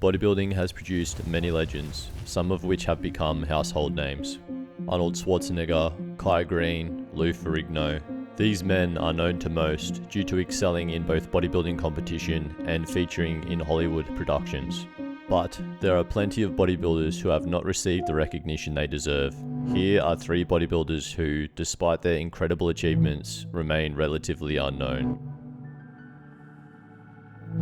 bodybuilding has produced many legends, some of which have become household names. Arnold Schwarzenegger, Kai Green, Lou Ferrigno. These men are known to most due to excelling in both bodybuilding competition and featuring in Hollywood productions. But there are plenty of bodybuilders who have not received the recognition they deserve. Here are 3 bodybuilders who, despite their incredible achievements, remain relatively unknown.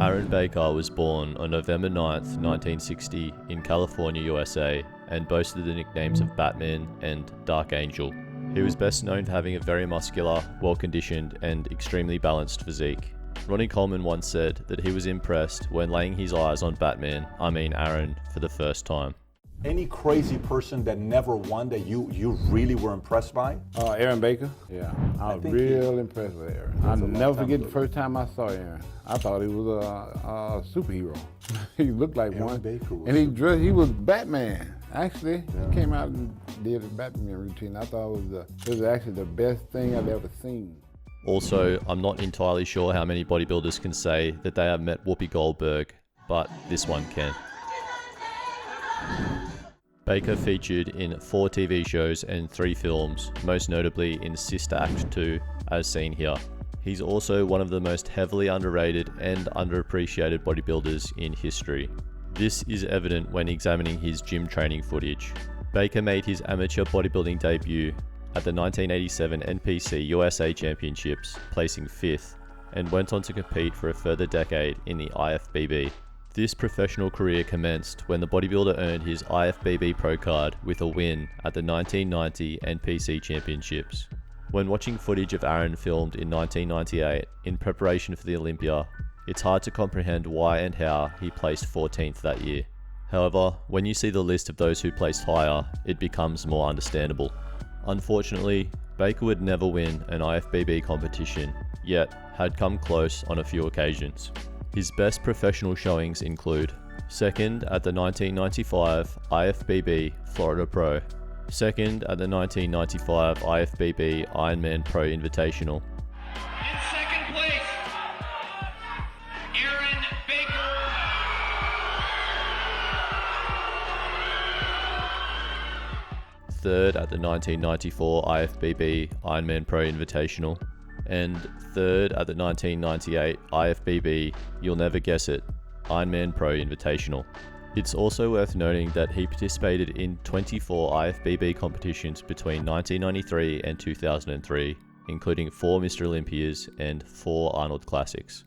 Aaron Baker was born on November 9th, 1960 in California, USA, and boasted the nicknames of Batman and Dark Angel. He was best known for having a very muscular, well-conditioned, and extremely balanced physique. Ronnie Coleman once said that he was impressed when laying his eyes on Aaron, for the first time. Any crazy person that never won that you really were impressed by? Aaron Baker. Yeah, I was real impressed with Aaron. I'll never forget the first time I saw Aaron. I thought he was a superhero. He looked like Aaron one. Baker was And he was Batman. Actually, he came out and did a Batman routine. I thought it was actually the best thing I've ever seen. Also, I'm not entirely sure how many bodybuilders can say that they have met Whoopi Goldberg, but this one can. Baker featured in 4 TV shows and 3 films, most notably in Sister Act 2, as seen here. He's also one of the most heavily underrated and underappreciated bodybuilders in history. This is evident when examining his gym training footage. Baker made his amateur bodybuilding debut at the 1987 NPC USA Championships, placing 5th, and went on to compete for a further decade in the IFBB. This professional career commenced when the bodybuilder earned his IFBB Pro card with a win at the 1990 NPC Championships. When watching footage of Aaron filmed in 1998 in preparation for the Olympia, it's hard to comprehend why and how he placed 14th that year. However, when you see the list of those who placed higher, it becomes more understandable. Unfortunately, Baker would never win an IFBB competition, yet had come close on a few occasions. His best professional showings include 2nd at the 1995 IFBB Florida Pro, 2nd at the 1995 IFBB Ironman Pro Invitational. In second place, Aaron Baker. 3rd at the 1994 IFBB Ironman Pro Invitational, and 3rd at the 1998 IFBB You'll Never Guess It Ironman Pro Invitational. It's also worth noting that he participated in 24 IFBB competitions between 1993 and 2003, including 4 Mr. Olympias and 4 Arnold Classics.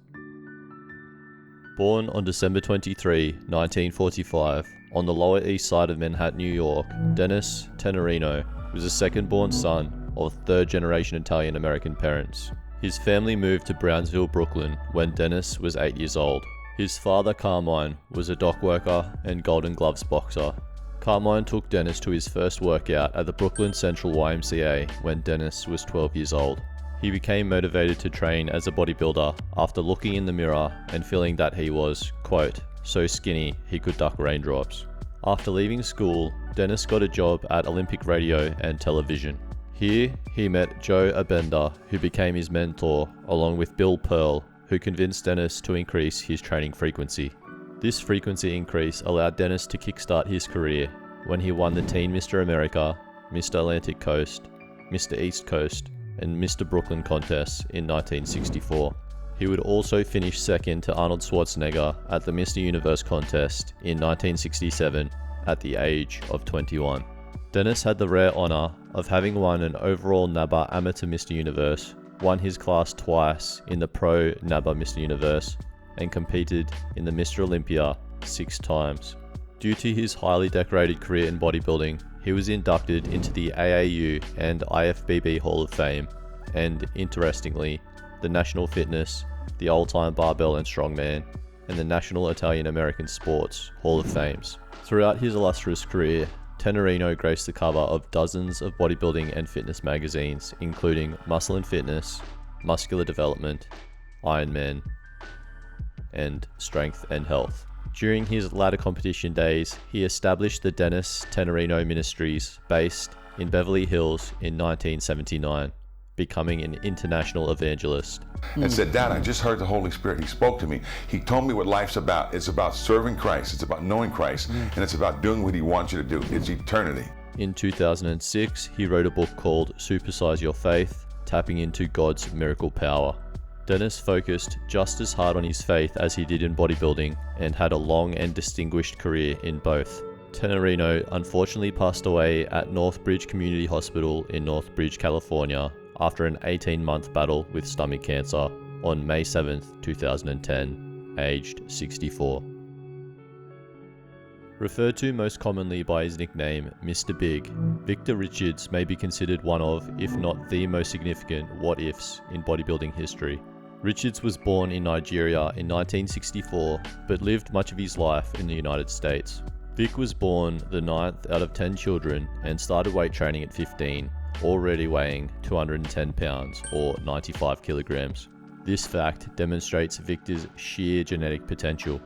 Born on December 23, 1945, on the Lower East Side of Manhattan, New York, Dennis Tenerino was a second-born son of third-generation Italian-American parents. His family moved to Brownsville, Brooklyn when Dennis was 8 years old. His father, Carmine, was a dock worker and Golden Gloves boxer. Carmine took Dennis to his first workout at the Brooklyn Central YMCA when Dennis was 12 years old. He became motivated to train as a bodybuilder after looking in the mirror and feeling that he was, quote, so skinny he could duck raindrops. After leaving school, Dennis got a job at Olympic Radio and Television. Here, he met Joe Abenda, who became his mentor, along with Bill Pearl, who convinced Dennis to increase his training frequency. This frequency increase allowed Dennis to kickstart his career when he won the Teen Mr. America, Mr. Atlantic Coast, Mr. East Coast, and Mr. Brooklyn contests in 1964. He would also finish second to Arnold Schwarzenegger at the Mr. Universe contest in 1967 at the age of 21. Dennis had the rare honor of having won an overall NABBA Amateur Mr. Universe, won his class twice in the Pro NABBA Mr. Universe, and competed in the Mr. Olympia 6 times. Due to his highly decorated career in bodybuilding, he was inducted into the AAU and IFBB Hall of Fame, and interestingly, the National Fitness, the All-Time Barbell and Strongman, and the National Italian American Sports Hall of Fames. Throughout his illustrious career, Tenerino graced the cover of dozens of bodybuilding and fitness magazines, including Muscle and Fitness, Muscular Development, Ironman, and Strength and Health. During his latter competition days, he established the Dennis Tenerino Ministries, based in Beverly Hills in 1979, becoming an international evangelist. and said, Dad, I just heard the Holy Spirit. He spoke to me. He told me what life's about. It's about serving Christ. It's about knowing Christ. And it's about doing what he wants you to do. It's eternity. In 2006, he wrote a book called Supersize Your Faith, Tapping into God's Miracle Power. Dennis focused just as hard on his faith as he did in bodybuilding and had a long and distinguished career in both. Tenerino unfortunately passed away at Northbridge Community Hospital in Northbridge, California, after an 18-month battle with stomach cancer on May 7, 2010, aged 64. Referred to most commonly by his nickname, Mr. Big, Victor Richards may be considered one of, if not the most significant, what-ifs in bodybuilding history. Richards was born in Nigeria in 1964, but lived much of his life in the United States. Vic was born the 9th out of 10 children and started weight training at 15, already weighing 210 pounds or 95 kilograms. This fact demonstrates Victor's sheer genetic potential.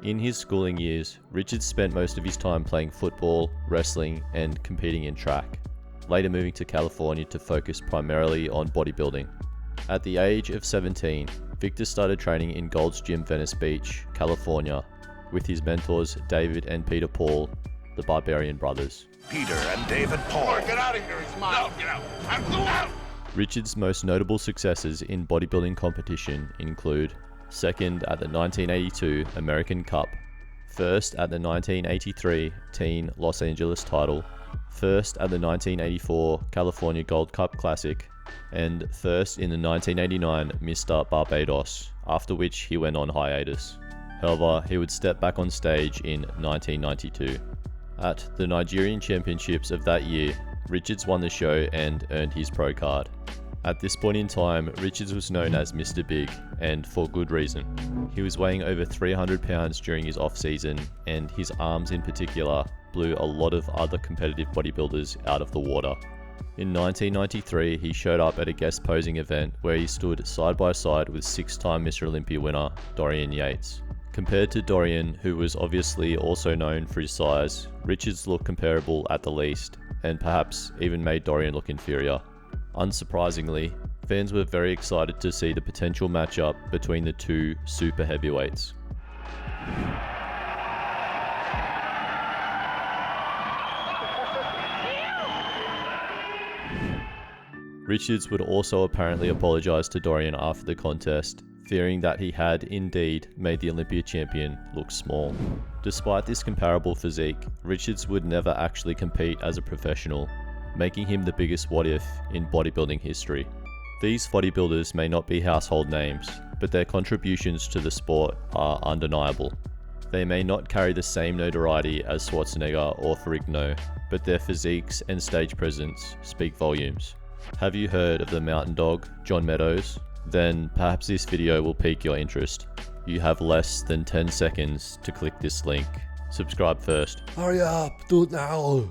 In his schooling years, Richards spent most of his time playing football, wrestling, and competing in track, later moving to California to focus primarily on bodybuilding. At the age of 17, Victor started training in Gold's Gym, Venice Beach, California, with his mentors David and Peter Paul, the Barbarian Brothers. Peter and David Paul. Get out of here, it's mine. No, get out. I'm going out. Richards' most notable successes in bodybuilding competition include second at the 1982 American Cup, first at the 1983 Teen Los Angeles title, first at the 1984 California Gold Cup Classic, and first in the 1989 Mr. Barbados, after which he went on hiatus. However, he would step back on stage in 1992. At the Nigerian Championships of that year, Richards won the show and earned his pro card. At this point in time, Richards was known as Mr. Big, and for good reason. He was weighing over 300 pounds during his off-season, and his arms in particular blew a lot of other competitive bodybuilders out of the water. In 1993, he showed up at a guest posing event where he stood side by side with 6-time Mr. Olympia winner Dorian Yates. Compared to Dorian, who was obviously also known for his size, Richards looked comparable at the least, and perhaps even made Dorian look inferior. Unsurprisingly, fans were very excited to see the potential matchup between the two super heavyweights. Richards would also apparently apologize to Dorian after the contest, fearing that he had indeed made the Olympia champion look small. Despite this comparable physique, Richards would never actually compete as a professional, making him the biggest what-if in bodybuilding history. These bodybuilders may not be household names, but their contributions to the sport are undeniable. They may not carry the same notoriety as Schwarzenegger or Ferrigno, but their physiques and stage presence speak volumes. Have you heard of the mountain dog, John Meadows? Then perhaps this video will pique your interest. You have less than 10 seconds to click this link. Subscribe first. Hurry up, do it now.